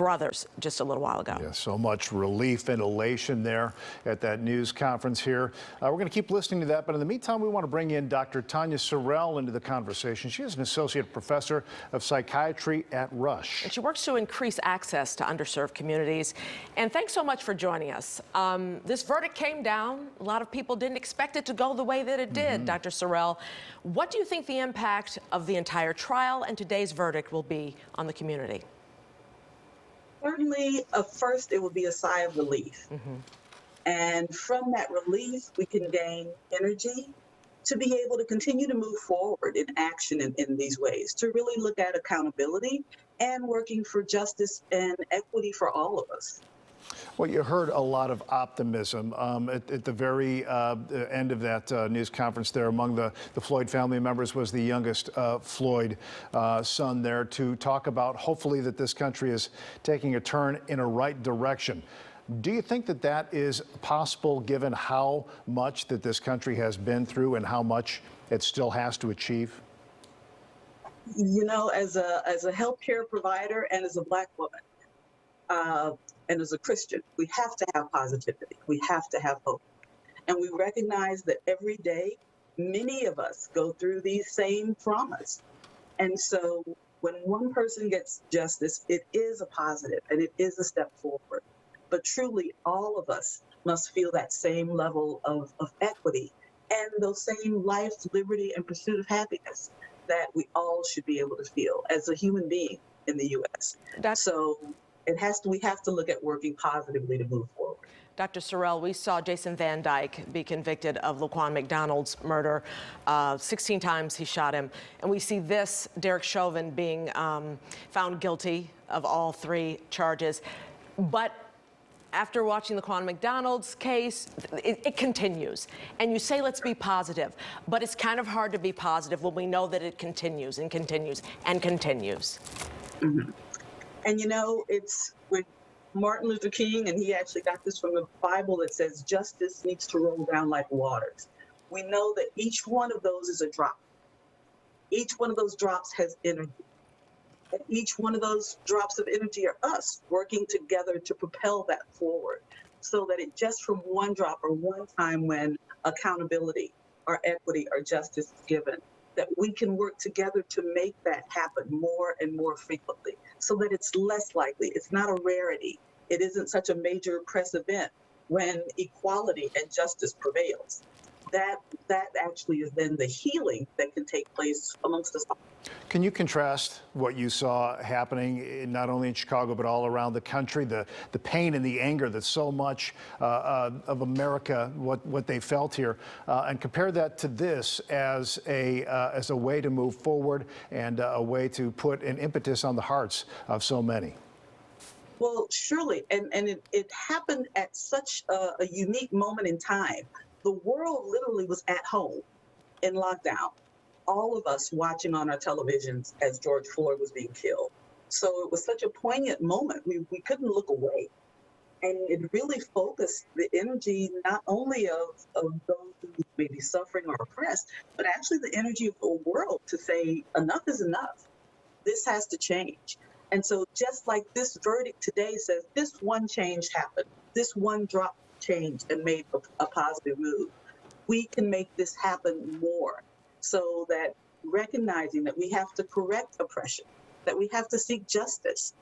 brothers just a little while ago. Yeah, so much relief and elation there at that news conference here. We're going to keep listening to that, but in the meantime, we want to bring in Dr. Tanya Sorrell into the conversation. She is an associate professor of psychiatry at Rush. And she works to increase access to underserved communities. And thanks so much for joining us. This verdict came down. A lot of people didn't expect it to go the way that it did. Dr. Sorrell, what do you think the impact of the entire trial and today's verdict will be on the community? Certainly, first, it will be a sigh of relief. And from that relief, we can gain energy to be able to continue to move forward in action in these ways, to really look at accountability and working for justice and equity for all of us. Well, you heard a lot of optimism at the very end of that news conference there. Among the Floyd family members was the youngest Floyd son there, to talk about hopefully that this country is taking a turn in a right direction. Do you think that that is possible given how much that this country has been through and how much it still has to achieve? You know, as a healthcare provider and as a Black woman, and as a Christian, we have to have positivity. We have to have hope. And we recognize that every day, many of us go through these same traumas. And so when one person gets justice, it is a positive and it is a step forward. But truly, all of us must feel that same level of equity and those same life, liberty, and pursuit of happiness that we all should be able to feel as a human being in the U.S. So we have to look at working positively to move forward. Dr. Sorrell, we saw Jason Van Dyke be convicted of Laquan McDonald's murder. 16 times he shot him. And we see this, Derek Chauvin, being found guilty of all 3 charges. But after watching the Laquan McDonald's case, it continues. And you say, let's be positive. But it's kind of hard to be positive when we know that it continues and continues and continues. And you know, it's with Martin Luther King, and he actually got this from the Bible that says justice needs to roll down like waters. We know that each one of those is a drop. Each one of those drops has energy. And each one of those drops of energy are us working together to propel that forward, so that it just from one drop or one time when accountability or equity or justice is given, that we can work together to make that happen more and more frequently, so that it's less likely. It's not a rarity. It isn't such a major press event when equality and justice prevails. That actually is then the healing that can take place amongst us all. Can you contrast what you saw happening not only in Chicago but all around the country, the pain and the anger that so much of America, what they felt here, and compare that to this as a way to move forward and a way to put an impetus on the hearts of so many? Well, surely, and it happened at such a unique moment in time. The world literally was at home in lockdown. All of us watching on our televisions as George Floyd was being killed. So it was such a poignant moment. We couldn't look away. And it really focused the energy not only of those who may be suffering or oppressed, but actually the energy of the world to say enough is enough. This has to change. And so just like this verdict today says, this one change happened, this one drop changed and made a positive move. We can make this happen more, so that recognizing that we have to correct oppression, that we have to seek justice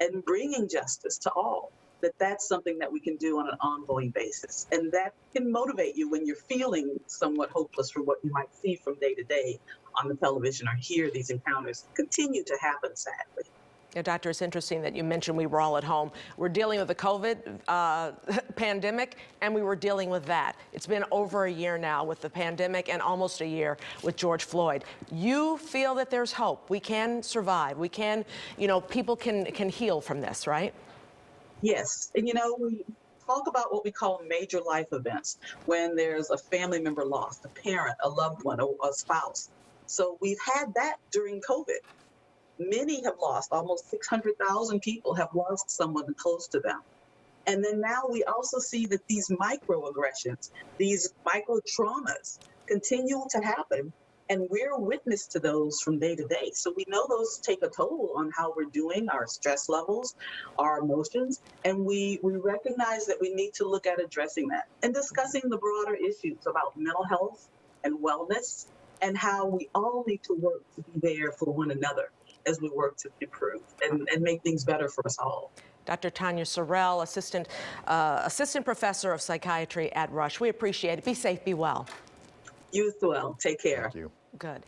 and bringing justice to all, that's something that we can do on an ongoing basis. And that can motivate you when you're feeling somewhat hopeless for what you might see from day to day on the television or hear these encounters continue to happen, sadly. Yeah, Doctor, it's interesting that you mentioned we were all at home. We're dealing with the COVID pandemic, and we were dealing with that. It's been over a year now with the pandemic and almost a year with George Floyd. You feel that there's hope. We can survive. We can, people can heal from this, right? Yes. And, we talk about what we call major life events, when there's a family member lost, a parent, a loved one, a spouse. So we've had that during COVID. Many have lost, almost 600,000 people have lost someone close to them. And then now we also see that these microaggressions, these micro traumas continue to happen. And we're witness to those from day to day. So we know those take a toll on how we're doing, our stress levels, our emotions, and we recognize that we need to look at addressing that and discussing the broader issues about mental health and wellness and how we all need to work to be there for one another as we work to improve and make things better for us all. Dr. Tanya Sorrell, assistant professor of psychiatry at Rush. We appreciate it. Be safe, be well. You as well. Take care. Thank you. Good.